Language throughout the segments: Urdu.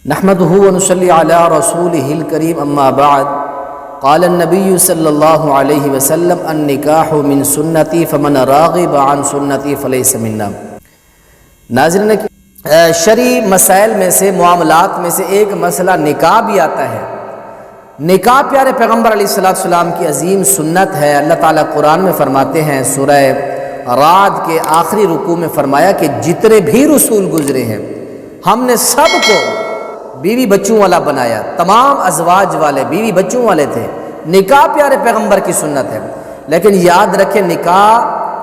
نحمده ونصلي على رسوله الكريم اما بعد قال النبي صلی اللہ علیہ وسلم النکاح من سنتی فمن راغب عن سنتی فلیس منا۔ ناظرین، شرعی مسائل میں سے، معاملات میں سے ایک مسئلہ نکاح بھی آتا ہے۔ نکاح پیارے پیغمبر علیہ السلام کی عظیم سنت ہے۔ اللہ تعالیٰ قرآن میں فرماتے ہیں، سورہ رعد کے آخری رکوع میں فرمایا کہ جتنے بھی رسول گزرے ہیں ہم نے سب کو بیوی بچوں والا بنایا، تمام ازواج والے بیوی بچوں والے تھے۔ نکاح پیارے پیغمبر کی سنت ہے، لیکن یاد رکھیں نکاح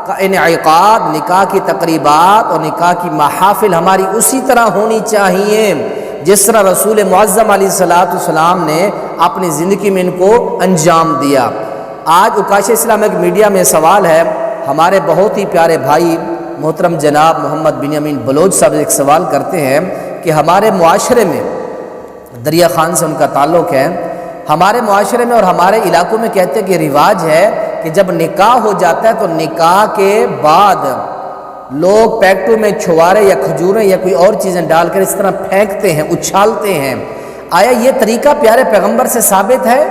کا انعقاد، نکاح کی تقریبات اور نکاح کی محافل ہماری اسی طرح ہونی چاہیے جس طرح رسول معظم علیہ السلام نے اپنی زندگی میں ان کو انجام دیا۔ آج عکاش اسلامک میڈیا میں سوال ہے، ہمارے بہت ہی پیارے بھائی محترم جناب محمد بنیامین بلوچ صاحب ایک سوال کرتے ہیں کہ ہمارے معاشرے میں، دریا خان سے ان کا تعلق ہے، ہمارے معاشرے میں اور ہمارے علاقوں میں کہتے ہیں کہ رواج ہے کہ جب نکاح ہو جاتا ہے تو نکاح کے بعد لوگ پیکٹوں میں چھوارے یا کھجوریں یا کوئی اور چیزیں ڈال کر اس طرح پھینکتے ہیں، اچھالتے ہیں۔ آیا یہ طریقہ پیارے پیغمبر سے ثابت ہے؟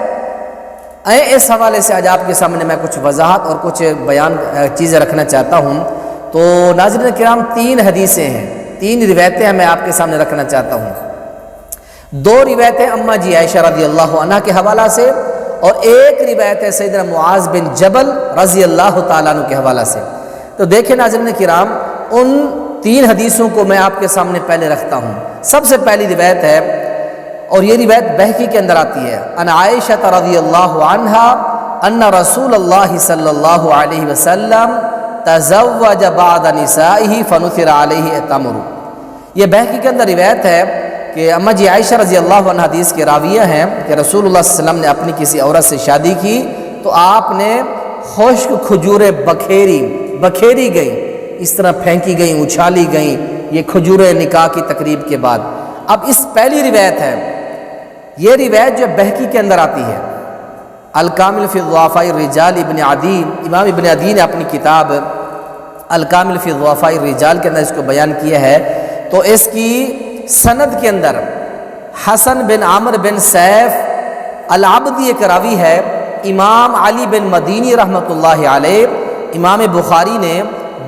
اس حوالے سے آج آپ کے سامنے میں کچھ وضاحت اور کچھ بیان چیزیں رکھنا چاہتا ہوں۔ تو ناظرین کرام، 3 حدیثیں ہیں، 3 روایتیں میں آپ کے سامنے رکھنا چاہتا ہوں۔ 2 روایتیں اماں جی عائشہ رضی اللہ عنہا کے حوالہ سے، اور ایک روایت ہے سیدنا معاذ بن جبل رضی اللہ تعالیٰ عنہ کے حوالہ سے۔ تو دیکھیں ناظرین کرام، ان 3 حدیثوں کو میں آپ کے سامنے پہلے رکھتا ہوں۔ سب سے پہلی روایت ہے، اور یہ روایت بہقی کے اندر آتی ہے، ان عائشہ رضی اللہ عنہا ان رسول اللہ صلی اللہ علیہ وسلم تزوج بعد نسائه فنثر علیہ تمر۔ یہ بہقی کے اندر روایت ہے کہ اماں جی عائشہ رضی اللہ عنہ حدیث کے راویہ ہیں کہ رسول اللہ صلی اللہ علیہ وسلم نے اپنی کسی عورت سے شادی کی تو آپ نے خشک کھجوریں بکھیری گئیں، اس طرح پھینکی گئیں، اچھالی گئیں، یہ کھجوریں نکاح کی تقریب کے بعد۔ اب اس پہلی روایت ہے، یہ روایت جو بہقی کے اندر آتی ہے، الکامل فی ضعفاء الرجال ابن عدی، امام ابن عدی نے اپنی کتاب الکامل فی ضعفاء الرجال کے اندر اس کو بیان کیا ہے۔ تو اس کی سند کے اندر حسن بن عامر بن سیف العبدی ایک راوی ہے، امام علی بن مدینی رحمۃ اللہ علیہ، امام بخاری نے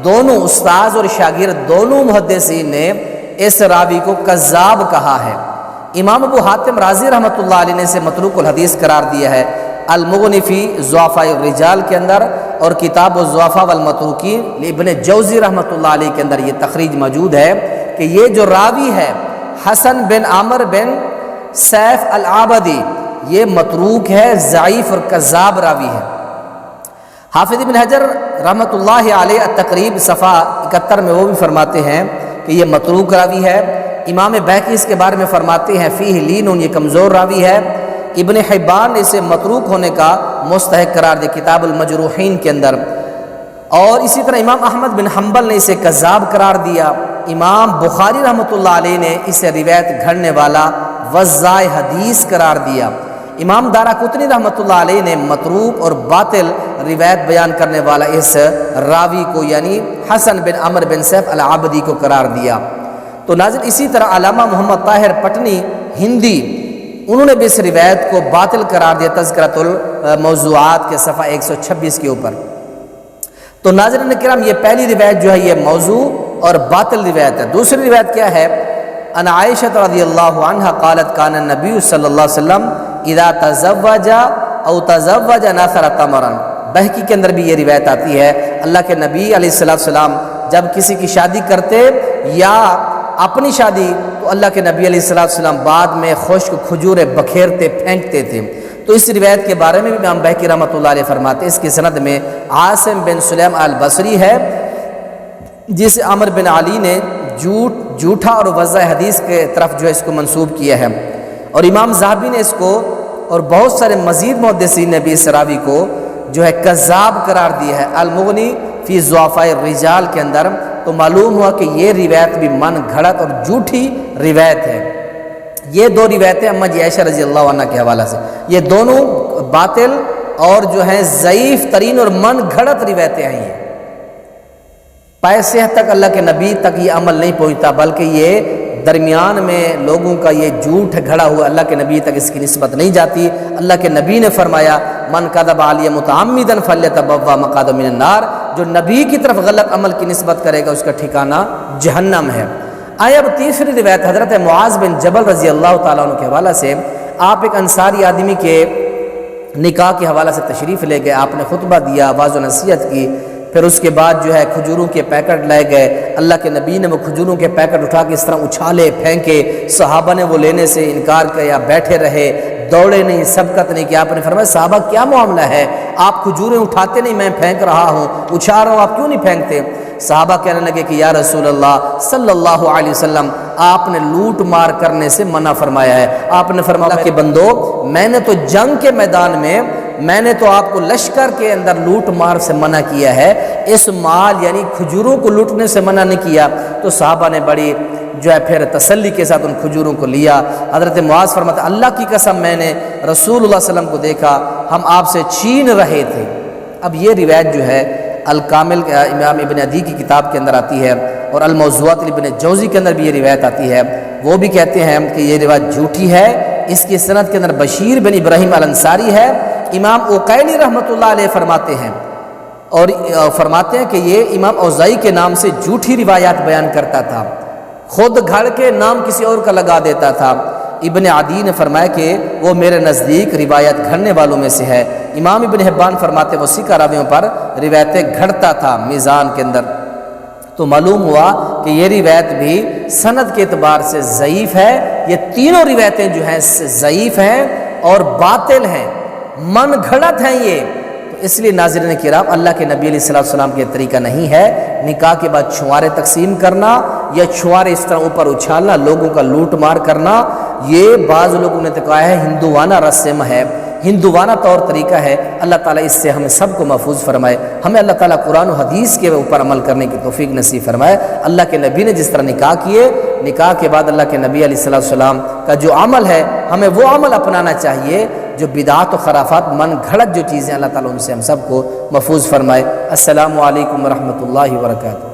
دونوں استاذ اور شاگرد دونوں محدثین نے اس راوی کو کذاب کہا ہے۔ امام ابو حاتم رازی رحمۃ اللہ علیہ نے اسے متروک الحدیث قرار دیا ہے۔ المغنی فی ضعفاء الرجال کے اندر اور کتاب الضعفاء والمتروکین ابن جوزی رحمۃ اللہ علیہ کے اندر یہ تخریج موجود ہے کہ یہ جو راوی ہے حسن بن عامر بن سیف العابدی، یہ متروک ہے، ضعیف اور کذاب راوی ہے۔ حافظ ابن حجر رحمۃ اللہ علیہ التقریب صفحہ 71 میں وہ بھی فرماتے ہیں کہ یہ متروک راوی ہے۔ امام بہقی اس کے بارے میں فرماتے ہیں فیہ لین، یہ کمزور راوی ہے۔ ابن حبان نے اسے متروک ہونے کا مستحق قرار دیا کتاب المجروحین کے اندر، اور اسی طرح امام احمد بن حنبل نے اسے کذاب قرار دیا۔ امام بخاری رحمۃ اللہ علیہ نے اسے روایت گھڑنے والا وضاع حدیث قرار دیا۔ امام دارقطنی رحمۃ اللہ علیہ نے متروک اور باطل روایت بیان کرنے والا اس راوی کو یعنی حسن بن عمر بن سیف العابدی کو قرار دیا۔ تو ناظرین، اسی طرح علامہ محمد طاہر پٹنی ہندی، انہوں نے بھی اس روایت کو باطل قرار دیا تذکرۃ الموضوعات کے صفحہ 126 کے اوپر۔ تو ناظرین کرام، یہ پہلی روایت جو ہے یہ موضوع اور باطل روایت ہے۔ دوسری روایت کیا ہے؟ ان عائشہ رضی اللہ عنہا قالت کان النبی صلی اللہ علیہ وسلم اذا تزوج او تزوج نثر تمرا۔ بہقی کے اندر بھی یہ روایت آتی ہے، اللہ کے نبی علیہ السلام جب کسی کی شادی کرتے یا اپنی شادی تو اللہ کے نبی علیہ السلام بعد میں خشک کھجوریں بکھیرتے، پھینکتے تھے۔ تو اس روایت کے بارے میں بھی امام بہقی رحمۃ اللہ علیہ فرماتے ہیں اس کی سند میں عاصم بن سلیم البصری ہے، جسے عمر بن علی نے جھوٹا اور وضع حدیث کے طرف جو ہے اس کو منسوب کیا ہے، اور امام ذہبی نے اس کو اور بہت سارے مزید محدثین نے بھی اس راوی کو جو ہے کذاب قرار دیا ہے المغنی فی ضعفاء الرجال کے اندر۔ تو معلوم ہوا کہ یہ روایت بھی من گھڑت اور جھوٹی روایت ہے۔ یہ 2 روایتیں اماں جی عائشہ رضی اللہ عنہ کے حوالہ سے، یہ دونوں باطل اور جو ہیں ضعیف ترین اور من گھڑت روایتیں ہیں۔ یہ پیسے تک اللہ کے نبی تک یہ عمل نہیں پہنچتا، بلکہ یہ درمیان میں لوگوں کا یہ جھوٹ گھڑا ہوا اللہ کے نبی تک اس کی نسبت نہیں جاتی۔ اللہ کے نبی نے فرمایا من کذب علی متعمدا فلیتبوأ مقعدہ من النار، جو نبی کی طرف غلط عمل کی نسبت کرے گا اس کا ٹھکانہ جہنم ہے۔ آئے اب تیسری روایت حضرت معاذ بن جبل رضی اللہ تعالیٰ عنہ کے حوالہ سے، آپ ایک انصاری آدمی کے نکاح کے حوالہ سے تشریف لے گئے، آپ نے خطبہ دیا، واعظ و نصیحت کی، پھر اس کے بعد جو ہے کھجوروں کے پیکٹ لے گئے۔ اللہ کے نبی نے وہ کھجوروں کے پیکٹ اٹھا کے اس طرح اچھالے پھینکے، صحابہ نے وہ لینے سے انکار کیا، بیٹھے رہے، دوڑے نہیں، سبقت نہیں کیا۔ آپ نے فرمایا صحابہ کیا معاملہ ہے، آپ کھجوریں اٹھاتے نہیں، میں پھینک رہا ہوں، اچھال رہا ہوں، آپ کیوں نہیں پھینکتے؟ صحابہ کہنے لگے کہ یا رسول اللہ صلی اللہ علیہ وسلم آپ نے لوٹ مار کرنے سے منع فرمایا ہے۔ آپ نے فرمایا کہ بندو، میں نے تو جنگ کے میدان میں نے تو آپ کو لشکر کے اندر لوٹ مار سے منع کیا ہے، اس مال یعنی کھجوروں کو لوٹنے سے منع نہیں کیا۔ تو صحابہ نے بڑی جو ہے پھر تسلی کے ساتھ ان کھجوروں کو لیا۔ حضرت معاذ فرماتا اللہ کی قسم میں نے رسول اللہ صلی اللہ علیہ وسلم کو دیکھا، ہم آپ سے چھین رہے تھے۔ اب یہ روایت جو ہے الکامل امام ابن عدی کی کتاب کے اندر آتی ہے، اور الموضوعات ابن جوزی کے اندر بھی یہ روایت آتی ہے۔ وہ بھی کہتے ہیں کہ یہ روایت جھوٹی ہے، اس کی سند کے اندر بشیر بن ابراہیم الانصاری ہے۔ امام اوقیلی رحمۃ اللہ علیہ فرماتے ہیں اور فرماتے ہیں کہ یہ امام اوزائی کے نام سے جھوٹی روایات بیان کرتا تھا، خود گھڑ کے نام کسی اور کا لگا دیتا تھا۔ ابن عدی نے فرمایا کہ وہ میرے نزدیک روایت گھڑنے والوں میں سے ہے۔ امام ابن حبان فرماتے وہ سکہ راویوں پر روایتیں گھڑتا تھا میزان کے اندر۔ تو معلوم ہوا کہ یہ روایت بھی سند کے اعتبار سے ضعیف ہے۔ یہ تینوں روایتیں جو ہیں ضعیف ہیں اور باطل ہیں، من گھڑت ہیں یہ۔ تو اس لیے ناظرین کرام، اللہ کے نبی علیہ السلام کے طریقہ نہیں ہے نکاح کے بعد چھوارے تقسیم کرنا یا چھوارے اس طرح اوپر اچھالنا، لوگوں کا لوٹ مار کرنا۔ یہ بعض لوگوں نے تو کہا ہے ہندوانہ رسم ہے، ہندوانہ طور طریقہ ہے۔ اللہ تعالیٰ اس سے ہمیں سب کو محفوظ فرمائے، ہمیں اللہ تعالیٰ قرآن و حدیث کے اوپر عمل کرنے کی توفیق نصیب فرمائے۔ اللہ کے نبی نے جس طرح نکاح کیے، نکاح کے بعد اللہ کے نبی علیہ السلام کا جو عمل ہے ہمیں وہ عمل اپنانا چاہیے جو بدعات و خرافات من گھڑت جو چیزیں، اللہ تعالیٰ ان سے ہم سب کو محفوظ فرمائے۔ السلام علیکم ورحمۃ اللہ وبرکاتہ۔